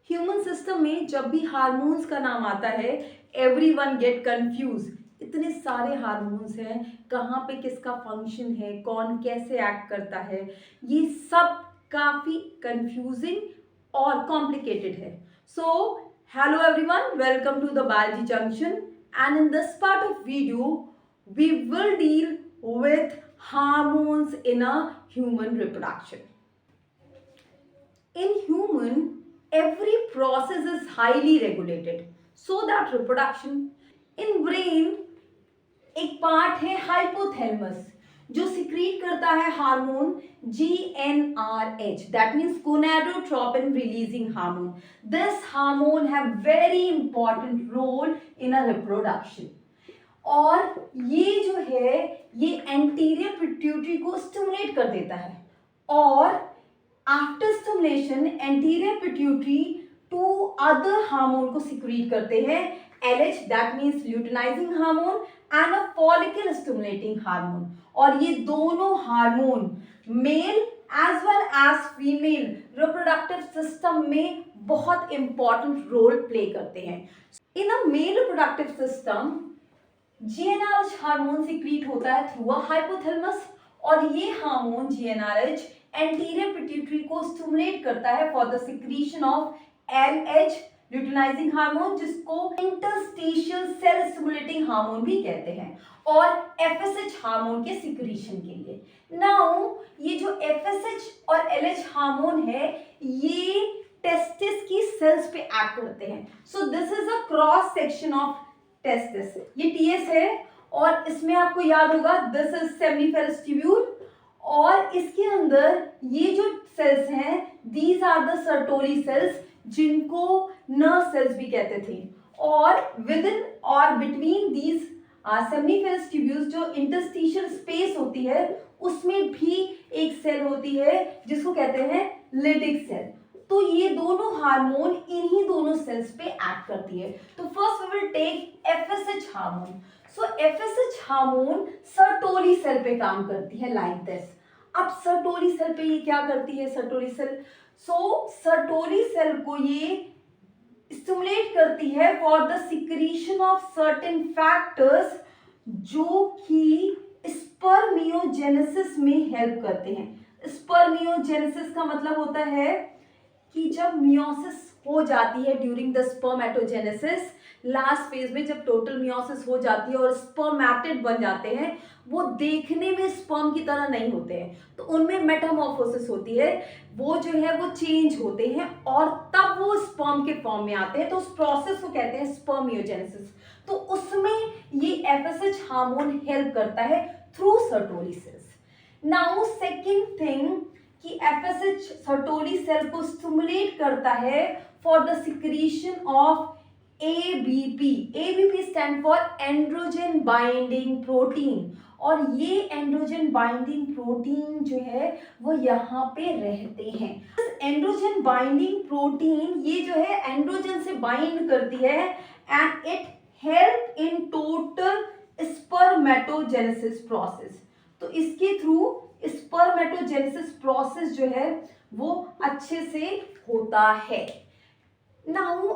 Human system में जब भी हार्मोन्स का नाम आता है एवरीवन गेट कंफ्यूज। इतने सारे हार्मोन्स हैं, कहाँ पे किसका फंक्शन है, कौन कैसे एक्ट करता है, ये सब काफ़ी कंफ्यूजिंग और कॉम्प्लिकेटेड है। So hello everyone, welcome to the biology junction and in this part of video we will deal with hormones in a human reproduction. In human, every process is highly regulated so that reproduction in brain एक part है hypothalamus जो secrete करता है hormone GnRH, that means gonadotropin releasing hormone. This hormone have very important role in a reproduction. और ये जो है ये एंटीरियर पिट्यूटरी को स्टिमुलेट कर देता है और after stimulation anterior pituitary to other hormone को सिक्रीट करते हैं, LH that means luteinizing hormone and a follicle stimulating hormone. और ये दोनों hormone male as well as female reproductive system में बहुत इंपॉर्टेंट रोल प्ले करते हैं. In a male reproductive system GnRH hormone secrete होता है थ्रू अ हाइपोथैलेमस और ये हार्मोन GnRH एंटीरियर पिट्यूटरी को स्टिमुलेट करता है for the secretion of LH luteinizing hormone, जिसको इंटरस्टिशियल सेल स्टिमुलेटिंग हार्मोन भी कहते हैं, और FSH हार्मोन के सिक्रीशन के लिए. नाउ ये जो FSH और LH हार्मोन है ये टेस्टिस की सेल्स पे एक्ट करते हैं. So this is a cross section of testis. ये TS है और इसमें आपको याद होगा दिस इज सेमिनिफेरस ट्यूब्यूल और इसके अंदर ये जो सेल्स हैं these are the Sertoli cells जिनको नर्व सेल्स भी कहते थे. और विद इन और बिटवीन दीज सेमिनिफेरस ट्यूब्यूल्स जो इंटरस्टिशियल स्पेस होती है उसमें भी एक सेल होती है जिसको कहते हैं लिटिक सेल. तो ये दोनों हार्मोन इन्हीं दोनों सेल्स पे एक्ट करती है. तो first we will take FSH hormone. So FSH hormone Sertoli cell पे काम करती है लाइक दिस. अब सर्टोली सेल पे ये क्या करती है Sertoli cell? So Sertoli cell को ये स्टिमुलेट करती है for the secretion of certain factors जो कि स्पर्मियोजेनेसिस में हेल्प करते हैं. स्पर्मियोजेनेसिस का मतलब होता है कि जब मियोसिस हो जाती है during the spermatogenesis, last phase में जब टोटल मियोसिस हो जाती है और स्पर्मेटिड बन जाते हैं, वो देखने में स्पर्म की तरह नहीं होते हैं, तो उनमें मेटामॉर्फोसिस होती है, वो जो है वो चेंज होते हैं और तब वो स्पर्म के फॉर्म में आते हैं. तो उस प्रोसेस को कहते हैं स्पर्मियोजेनेसिस. तो उसमें ये FSH हार्मोन हेल्प करता है through Sertoli cells. Now second thing कि FSH सर्टोली सेल को स्टिमुलेट करता है for the secretion of ABP. ABP stand for androgen binding protein. और ये एंड्रोजन बाइंडिंग प्रोटीन जो है वो यहाँ पे रहते हैं. एंड्रोजन बाइंडिंग प्रोटीन ये जो है एंड्रोजन से बाइंड करती है and it help in total spermatogenesis process. तो इसके थ्रू स्पर्मेटोजेनेसिस प्रोसेस जो है वो अच्छे से होता है. नाउ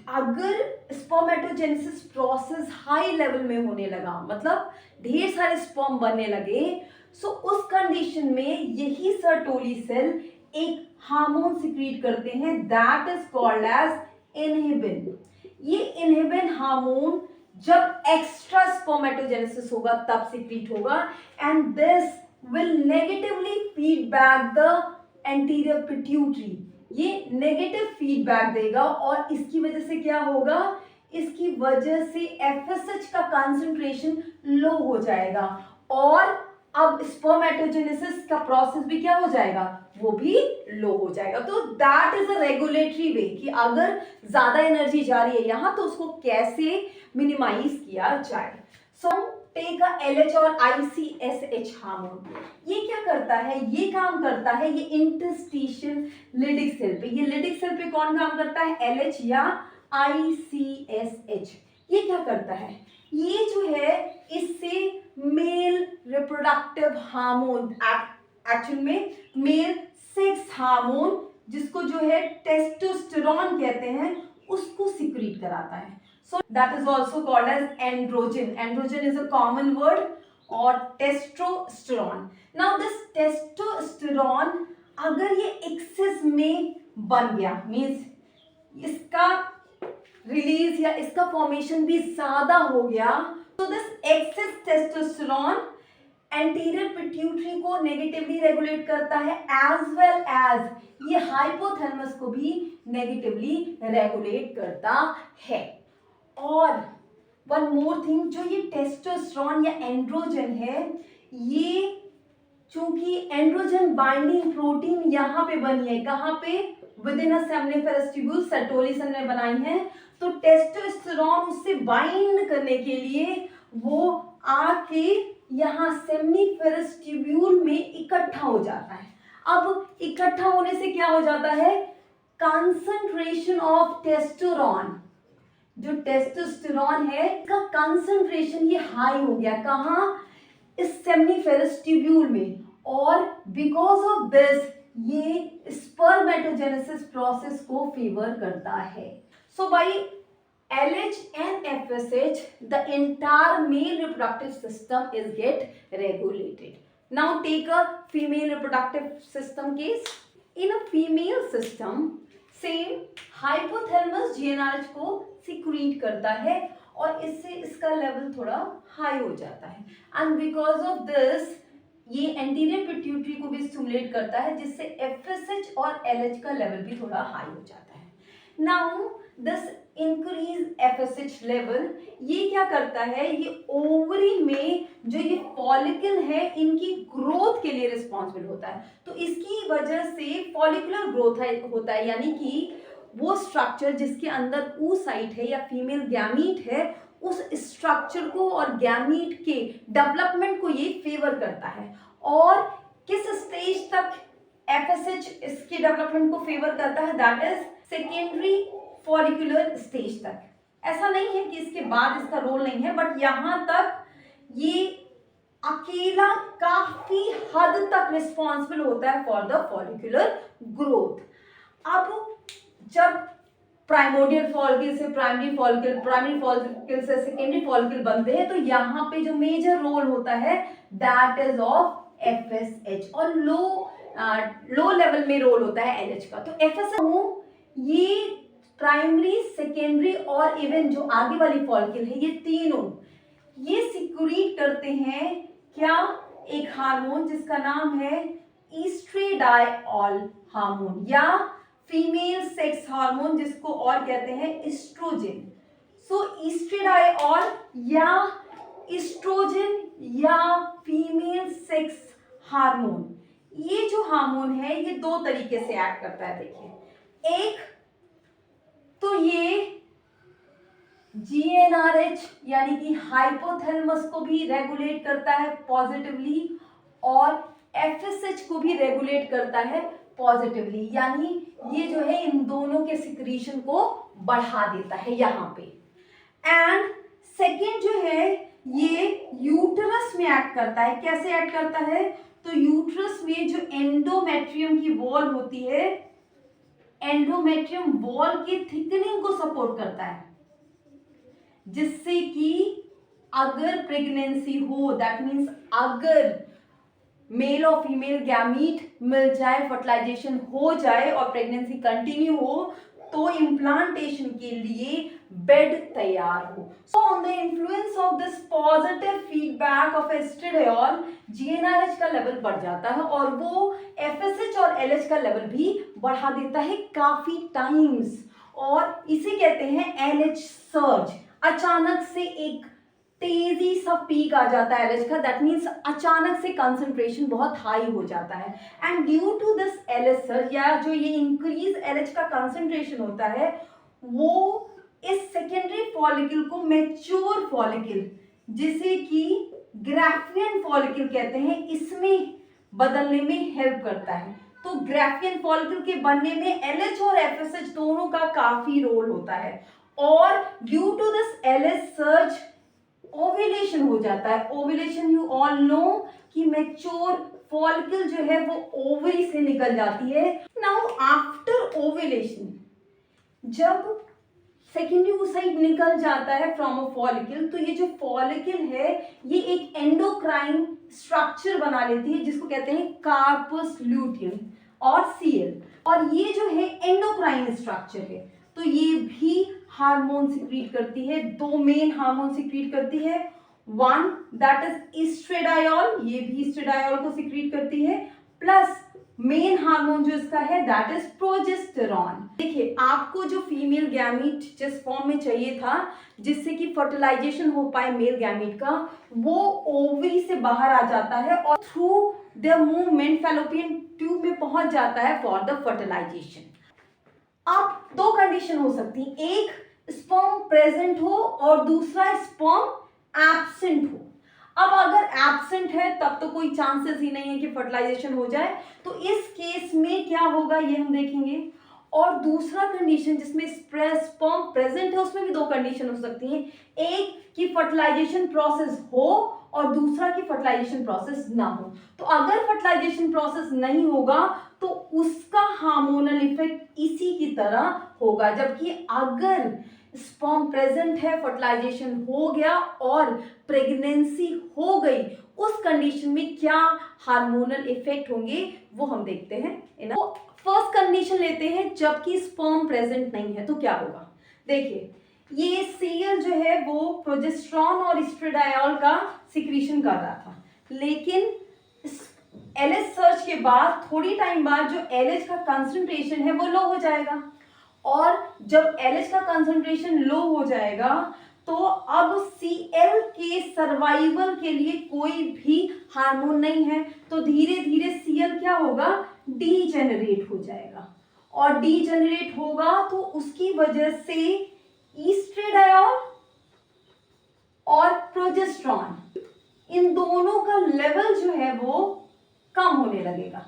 अगर स्पर्मेटोजेनेसिस प्रोसेस हाई लेवल में होने लगा, मतलब ढेर सारे स्पर्म बनने लगे, सो उस कंडीशन में यही सर्टोली सेल एक हार्मोन सिक्रीट करते हैं that is called as inhibin. ये इनहिबिन हार्मोन जब एक्स्ट्रा स्पर्मेटोजेनेसिस होगा तब सिक्रीट होगा and this will negatively feedback the anterior pituitary. ये नेगेटिव फीडबैक देगा और इसकी वजह से क्या होगा, इसकी वजह से FSH का कंसंट्रेशन लो हो जाएगा और अब स्पर्मेटोजेनेसिस का प्रोसेस भी क्या हो जाएगा, वो भी लो हो जाएगा. तो दैट इज अ रेगुलेटरी वे कि अगर ज्यादा एनर्जी जा रही है यहाँ तो उसको कैसे मिनिमाइज किया जाए. सो टेक अ LH और ICSH हार्मोन. ये क्या करता है, ये काम करता है ये इंटरस्टिशियल लिटिक सेल पे. ये लिटिक सेल पे कौन काम करता है, LH या ICSH. ये क्या करता है, ये जो है इससे मेल रिप्रोडक्टिव हार्मोन एक्चुअल में मेल सेक्स हार्मोन जिसको जो है टेस्टोस्टेरॉन कहते हैं, उसको सिक्रीट कराता है. So that is also called as androgen. Androgen is a common word. और टेस्टोस्टेरॉन. नाउ दिस टेस्टोस्टेरॉन अगर ये एक्सेस में बन गया, मीन्स इसका रिलीज या इसका फॉर्मेशन भी ज्यादा हो गया, तो this excess testosterone anterior pituitary को नेगेटिवली रेगुलेट करता है, एज वेल एज ये हाइपोथैलेमस को भी नेगेटिवली रेगुलेट करता है. और वन मोर थिंग, जो ये टेस्टोस्टेरॉन या एंड्रोजन है, ये चूंकि एंड्रोजन बाइंडिंग प्रोटीन यहाँ पे बनी है, कहाँ पे, विद इन अ सेमनिफेरस ट्यूब्यूल, सर्टोलिसन ने बनाई है, तो टेस्टोस्टेरॉन उससे बाइंड करने के लिए वो आके यहाँ सेमनिफेरस ट्यूब्यूल में इकट्ठा हो जाता है. अब इकट्ठा होने से क्या हो जाता है, कंसंट्रेशन ऑफ टेस्टोस्टेरॉन, जो टेस्टोस्टेरॉन है इसका कंसंट्रेशन ये हाई हो गया, कहाँ, इस सेमनिफेरस ट्यूब्यूल में. और बिकॉज ऑफ दिस ये स्पर्मेटोजेनेसिस प्रोसेस को फेवर करता है. सो bye LH and FSH the entire male reproductive system is get regulated. Now take a female reproductive system case. In a female system, same hypothalamus GnRH को secrete करता है और इससे इसका लेवल थोड़ा हाई हो जाता है. एंड बिकॉज ऑफ दिस ये एंटीरियर पिट्यूटरी को भी स्टिमुलेट करता है, जिससे FSH और LH का लेवल भी थोड़ा हाई हो जाता है. Now this increase FSH level ये क्या करता है, ये ओवरी में जो ये फॉलिकल है इनकी ग्रोथ के लिए रिस्पॉन्सिबल होता है. तो इसकी वजह से फॉलिकुलर ग्रोथ होता है, यानी कि वो स्ट्रक्चर जिसके अंदर oocyte है या फीमेल गैमीट है, उस स्ट्रक्चर को और गैमीट के डेवलपमेंट को ये फेवर करता है. और किस स्टेज तक FSH इसके डेवलपमेंट को फेवर करता है, that is secondary follicular stage तक. ऐसा नहीं है कि इसके बाद इसका रोल नहीं है, बट यहां तक ये अकेला काफी हद तक रिस्पॉन्सिबल होता है फॉर द फॉलिकुलर ग्रोथ. अब जब प्राइमोडियल फॉलिकल से प्राइमरी फॉलिकल, प्राइमरी फॉलिकल से सेकेंडरी फॉलिकल बनते हैं, तो यहाँ पे जो मेजर रोल होता है दैट इज ऑफ FSH, और लो लेवल में रोल होता है LH का. तो FSH ये प्राइमरी, सेकेंडरी और इवन जो आगे वाली फॉलिकल है, ये तीनों ये सिक्रीट करते हैं क्या, एक हार्मोन जिसका नाम है ईस्ट्रेडाइऑल हार्मोन या फीमेल सेक्स हार्मोन, जिसको और कहते हैं एस्ट्रोजन. सो ईस्ट्रेडाइऑल या एस्ट्रोजन या फीमेल सेक्स हार्मोन, ये जो हार्मोन है ये दो तरीके से एक्ट करता है. देखिए, एक तो ये GnRH यानी कि हाइपोथैलेमस को भी रेगुलेट करता है पॉजिटिवली, और FSH को भी रेगुलेट करता है पॉजिटिवली, यानी ये जो है इन दोनों के सिक्रीशन को बढ़ा देता है यहाँ पे. एंड सेकेंड जो है ये यूटरस में एक्ट करता है. कैसे एक्ट करता है, तो यूटरस में जो एंडोमेट्रियम की वॉल होती है, एंडोमेट्रियम वॉल की थिकनिंग को सपोर्ट करता है, जिससे कि अगर प्रेगनेंसी हो, दैट मीन्स अगर मेल और फीमेल गैमीट मिल जाए, फर्टिलाइजेशन हो जाए और प्रेगनेंसी कंटिन्यू हो, तो इम्प्लांटेशन के लिए बेड तैयार हो. So on the influence of this positive feedback of estradiol, GnRH का लेवल बढ़ जाता है और वो FSH और LH का लेवल भी बढ़ा देता है काफी टाइम्स, और इसे कहते हैं LH सर्ज. अचानक से एक तेजी सा पीक आ जाता है LH का, दैट मीन्स अचानक से कंसंट्रेशन बहुत हाई हो जाता है. And due to this LH surge, या जो ये इंक्रीज LH का कंसंट्रेशन होता है, वो इस सेकेंडरी फॉलिकल को मैच्योर फॉलिकल, जिसे कि ग्राफियन फॉलिकल कहते हैं, इसमें बदलने में हेल्प करता है. तो ग्राफियन फॉलिकल के बनने में LH और FSH दोनों का काफी रोल होता है. और due to this LH surge ovulation हो जाता है. ओव्यूलेशन यू ऑल नो कि मैच्योर फॉलिकल जो है वो ओवरी से निकल जाती है, नाउ आफ्टर ओव्यूलेशन, जब सेकेंडरी oocyte निकल जाता है फ्रॉम अ फॉलिकल, तो ये जो फॉलिकल है ये एक एंडोक्राइन स्ट्रक्चर बना लेती है जिसको कहते हैं कार्पस ल्यूटियम और सीएल। और ये जो है एंडोक्राइन स्ट्रक्चर है, तो ये भी हार्मोन सिक्रीट करती है। दो मेन हार्मोन सिक्रीट करती है, वन दैट इज एस्ट्रेडायोल, ये भी एस्ट्रेडायोल को सिक्रीट करती है, प्लस मेन हार्मोन जो इसका है दैट इज प्रोजेस्टेरॉन। देखिए, आपको जो फीमेल गैमीट जिस फॉर्म में चाहिए था जिससे कि फर्टिलाइजेशन हो पाए मेल गैमीट का, वो ओवरी से बाहर आ जाता है और through the movement fallopian tube में पहुंच जाता है फॉर द फर्टिलाइजेशन। अब दो कंडीशन हो सकती है, एक स्पर्म प्रेजेंट हो और दूसरा स्पर्म एब्सेंट हो। अब अगर एब्सेंट है तब तो कोई चांसेस ही नहीं है कि फर्टिलाइजेशन हो जाए, तो इस केस में क्या होगा ये हम देखेंगे। और दूसरा कंडीशन जिसमें स्पर्म प्रेजेंट है उसमें भी दो कंडीशन हो सकती हैं, एक कि फर्टिलाइजेशन प्रोसेस हो और दूसरा कि फर्टिलाइजेशन प्रोसेस ना हो। तो अगर फर्टिलाइजेशन प्रोसेस नहीं होगा तो उसका हार्मोनल इफेक्ट इसी की तरह होगा, जबकि अगर स्पर्म प्रेजेंट है, फर्टिलाइजेशन हो गया और प्रेगनेंसी हो गई, उस कंडीशन में क्या हार्मोनल इफेक्ट होंगे वो हम देखते हैं। तो फर्स्ट कंडीशन लेते हैं, जबकि स्पर्म प्रेजेंट नहीं है तो क्या होगा। देखिए, ये सीएल जो है वो प्रोजेस्टेरॉन और एस्ट्रेडायोल का सिक्रीशन कर रहा था, लेकिन एलएच सर्च के बाद थोड़ी टाइम बाद जो एलएच का कंसंट्रेशन है वो लो हो जाएगा, और जब एलएच का कंसंट्रेशन लो हो जाएगा तो अब सीएल के सर्वाइवल के लिए कोई भी हार्मोन नहीं है, तो धीरे धीरे सीएल क्या होगा, डीजेनरेट हो जाएगा। और डीजेनरेट होगा तो उसकी वजह से एस्ट्रेडायोल और प्रोजेस्टेरॉन इन दोनों का लेवल जो है वो कम होने लगेगा,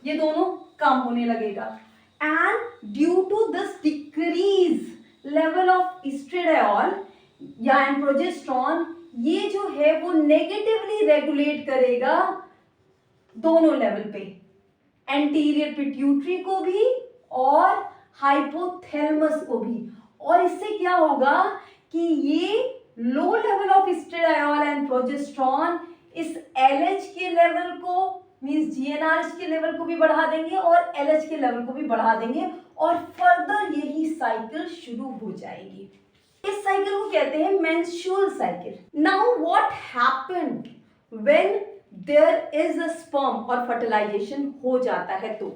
ये दोनों कम होने लगेगा। And due to this decrease level of estradiol या एंड प्रोजेस्टेरॉन, ये जो है वो नेगेटिवली रेगुलेट करेगा दोनों लेवल पे, एंटीरियर पिट्यूटरी को भी और हाइपोथैलेमस को भी। और इससे क्या होगा कि ये low level of estradiol and progesterone इस एलएच के लेवल को मींस जीएनआरएच के लेवल को भी बढ़ा देंगे और एलएच के लेवल को भी बढ़ा देंगे, और फर्दर यही साइकिल शुरू हो जाएगी। इस साइकिल को कहते हैं menstrual cycle. Now what happened when there is a sperm और फर्टिलाइजेशन हो जाता है तो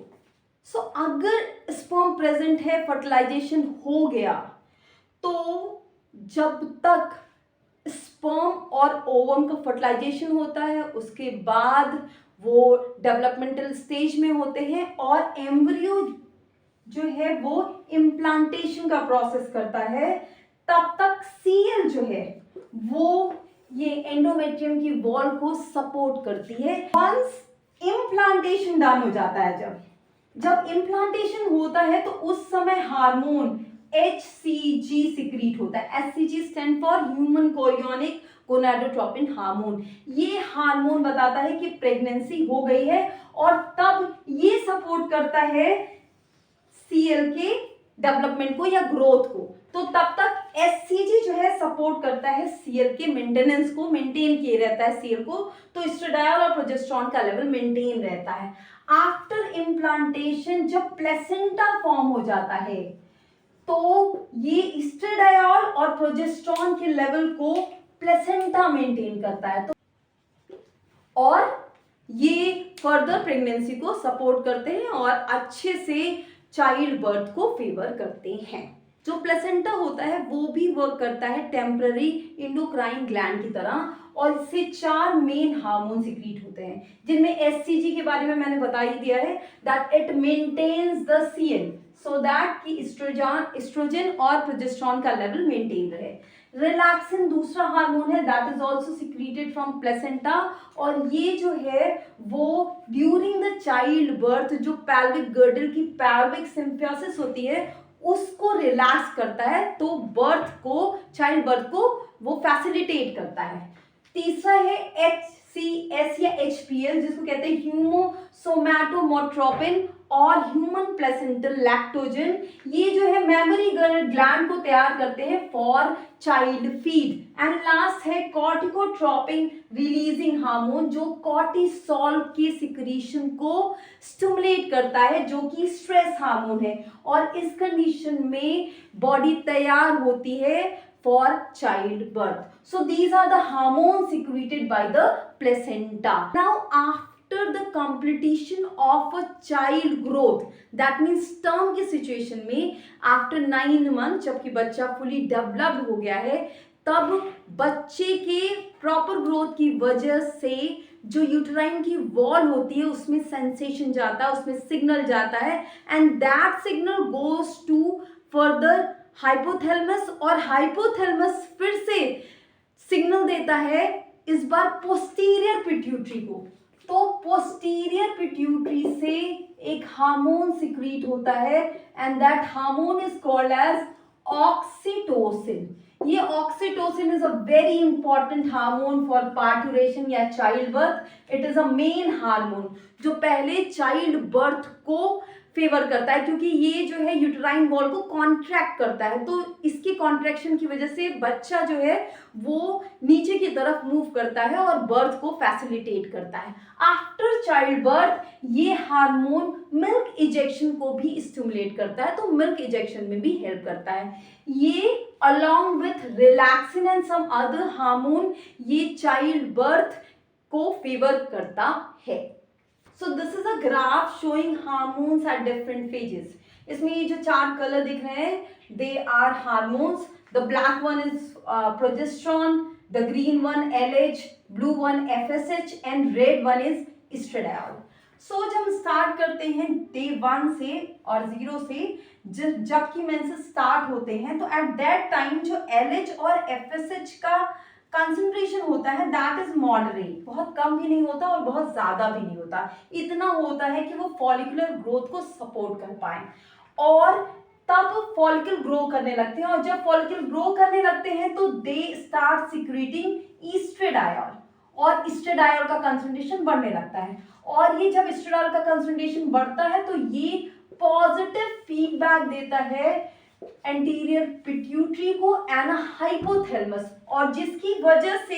अगर स्पर्म प्रेजेंट है, फर्टिलाइजेशन हो गया, तो जब तक स्पर्म और ओवम का फर्टिलाइजेशन होता है उसके बाद वो डेवलपमेंटल स्टेज में होते हैं और एम्ब्रियो जो है वो इम्प्लांटेशन का प्रोसेस करता है, तब तक सीएल जो है वो ये एंडोमेट्रियम की वॉल को सपोर्ट करती है। वंस इम्प्लांटेशन डन हो जाता है, जब इम्प्लांटेशन होता है तो उस समय हार्मोन HCG सिक्रीट होता है। HCG stand for human chorionic gonadotropin hormone. ये हार्मोन बताता है कि प्रेगनेंसी हो गई है और तब ये सपोर्ट करता है सीएल के डेवलपमेंट को या ग्रोथ को। तो तब तक HCG जो है सपोर्ट करता है सीएल के मेंटेनेंस को, मेंटेन किए रहता है सीएल को, तो एस्ट्रेडायोल और प्रोजेस्टेरॉन का लेवल मेंटेन रहता है। आफ्टर इम्प्लांटेशन जब प्लेसेंटा फॉर्म हो जाता है तो ये एस्ट्रेडायोल और प्रोजेस्टेरॉन के लेवल को प्लेसेंटा मेंटेन करता है, तो और ये फर्दर प्रेगनेंसी को सपोर्ट करते हैं और अच्छे से चाइल्ड बर्थ को फेवर करते हैं। जो प्लेसेंटा होता है वो भी वर्क करता है टेम्पररी इंडोक्राइन ग्लैंड की तरह, और इससे 4 मेन हार्मोन सिक्रीट होते हैं, जिनमें एचसीजी के बारे में मैंने बता ही दिया है, that it maintains the CL so that कि एस्ट्रोजन और प्रोजेस्टेरॉन का लेवल मेंटेन रहे। रिलैक्सिन दूसरा हार्मोन है that is also secreted from placenta, और ये जो है वो ड्यूरिंग द चाइल्ड बर्थ जो पैल्विक गर्डल की पैल्विक सिम्फियोसिस होती है उसको रिलैक्स करता है, तो बर्थ को, चाइल्ड बर्थ को वो फैसिलिटेट करता है। तीसरा है HCS या HPL जिसको कहते हैं ह्यूमोसोमैटोमोट्रोपिन और ह्यूमन प्लेसेंटल लैक्टोजन, ये जो है मेमोरी ग्लैंड को तैयार करते हैं for child feed. And last है कॉर्टिकोट्रोपिन रिलीजिंग हार्मोन, जो कॉर्टिसोल के सिक्रीशन को स्टिमुलेट करता है, जो कि स्ट्रेस हार्मोन है, और इस कंडीशन में बॉडी तैयार होती है for child birth. So these are the hormones secreted by the placenta. Now after the completion of a child growth, that means term की situation में after 9 months जबकि बच्चा fully developed हो गया है, तब बच्चे के प्रॉपर ग्रोथ की वजह से जो यूट्राइन की वॉल होती है उसमें सेंसेशन जाता है, उसमें सिग्नल जाता है, and that signal goes to further hypothalamus, और हाइपोथैलेमस फिर से सिग्नल देता है इस बार पोस्टीरियर पिट्यूटरी को। तो पोस्टीरियर पिट्यूटरी से एक हार्मोन सिक्रीट होता है and that hormone is called as oxytocin. ये oxytocin is a very important hormone for parturition या child birth. It is a main hormone जो पहले चाइल्ड बर्थ को फेवर करता है, क्योंकि ये जो है यूट्राइन वॉल को कॉन्ट्रैक्ट करता है, तो इसकी कॉन्ट्रैक्शन की वजह से बच्चा जो है वो नीचे की तरफ मूव करता है और बर्थ को फैसिलिटेट करता है। आफ्टर चाइल्ड बर्थ ये हार्मोन मिल्क इजेक्शन को भी स्टिमुलेट करता है, तो मिल्क इजेक्शन में भी हेल्प करता है। ये along with relaxin and some other hormone ये चाइल्ड बर्थ को फेवर करता है। So this is a graph showing hormones at different phases. इसमें ये जो 4 कलर दिख रहे हैं, they are hormones. The black one is progesterone, the green one LH, blue one FSH and red one is estradiol. So जब हम start करते हैं डे 1 से और 0 से, जबकि मेंसेस स्टार्ट होते हैं, तो एट दैट टाइम जो LH और FSH का कंसंट्रेशन होता है दैट इज मॉडरेट, बहुत कम भी नहीं होता और बहुत ज्यादा भी नहीं होता, इतना होता है कि वो फॉलिकुलर ग्रोथ को सपोर्ट कर पाए, और तब फॉलिकल ग्रो करने लगते हैं, और जब फॉलिकल ग्रो करने लगते हैं तो दे स्टार्ट सिक्रीटिंग ईस्ट्रेडायोल, और ईस्ट्रेडायोल का कंसंट्रेशन बढ़ने लगता है, और ये जब ईस्ट्रेडायोल का कंसंट्रेशन बढ़ता है तो ये पॉजिटिव फीडबैक देता है एंटीरियर पिट्यूटरी को एंड हाइपोथैलेमस, और जिसकी वजह से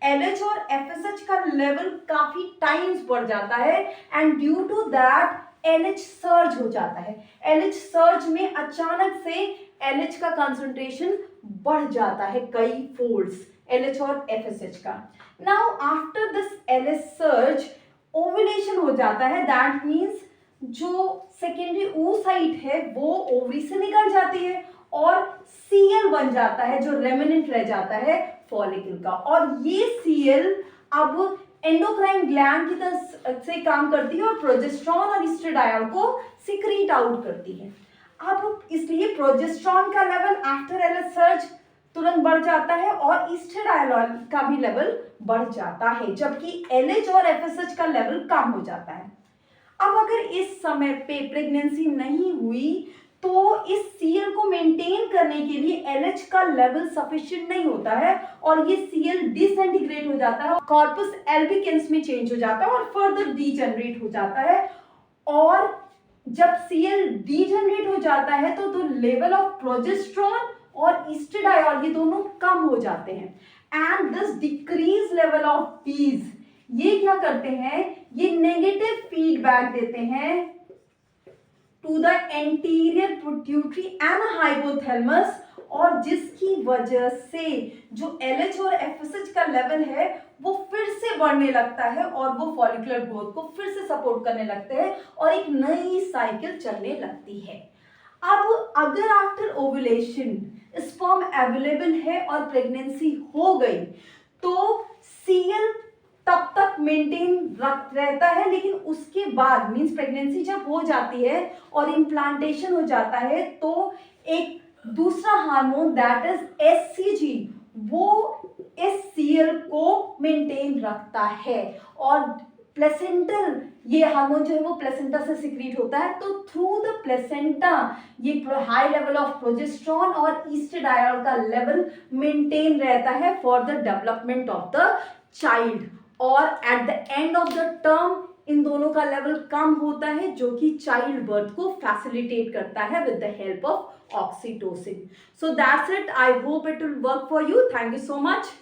LH और FSH का लेवल काफी टाइम्स बढ़ जाता है, and due to that LH surge हो जाता है। LH सर्ज में अचानक से LH का कंसंट्रेशन बढ़ जाता है कई फोल्ड्स LH और FSH का। Now after this LH surge ovulation हो जाता है, दैट मीन्स जो सेकेंडरी oocyte है वो ओवरी से निकल जाती है और Cl बन जाता है जो रेमिनेंट रह जाता है फॉलिकल का, और ये Cl अब एंडोक्राइन ग्लैंड की तरह से काम करती है और प्रोजेस्टेरॉन और ईस्ट्रेडायोल को सिक्रीट आउट करती है। अब इसलिए प्रोजेस्टेरॉन का लेवल आफ्टर LH सर्ज तुरंत बढ़ जाता है और ईस्ट्रेडायोल का भी लेवल बढ़ जाता है, जबकि LH और FSH का लेवल कम हो जाता है। अब अगर इस समय पे प्रेगनेंसी नहीं हुई तो इस Cl को मेंटेन करने के लिए LH का लेवल सफिशिएंट नहीं होता है, और ये Cl डिसइंटीग्रेट हो जाता है, कॉर्पस एल्बिकेंस में चेंज हो जाता है और फर्दर डीजनरेट हो जाता है, और जब Cl डीजनरेट हो जाता है तो लेवल ऑफ प्रोजेस्टेरॉन और ईस्ट्रेडायोल ये दोनों कम हो जाते हैं, and this decrease level of these ये क्या करते हैं, ये नेगेटिव फीडबैक देते हैं to the anterior pituitary and hypothalamus, और जिसकी वजह से जो LH और FSH का लेवल है वो फिर से बढ़ने लगता है और वो फॉलिकुलर ग्रोथ को फिर से सपोर्ट करने लगते हैं और एक नई साइकिल चलने लगती है। अब अगर आफ्टर ओव्यूलेशन स्पर्म अवेलेबल है और प्रेगनेंसी हो गई तो Cl तब तक मेंटेन रहता है, लेकिन उसके बाद मींस प्रेगनेंसी जब हो जाती है और इम्प्लांटेशन हो जाता है तो एक दूसरा हार्मोन दैट इज HCG वो इस Cl को मेंटेन रखता है, और प्लेसेंटल ये हार्मोन जो है वो प्लेसेंटा से सिक्रीट होता है, तो थ्रू द प्लेसेंटा ये हाई लेवल ऑफ प्रोजेस्टेरॉन और ईस्ट्रेडायोल का लेवल मेंटेन रहता है for the development of the child, और at the end of the term इन दोनों का लेवल कम होता है, जो कि चाइल्ड बर्थ को फैसिलिटेट करता है with the help of oxytocin. So that's it. I hope it will work for you. Thank you so much.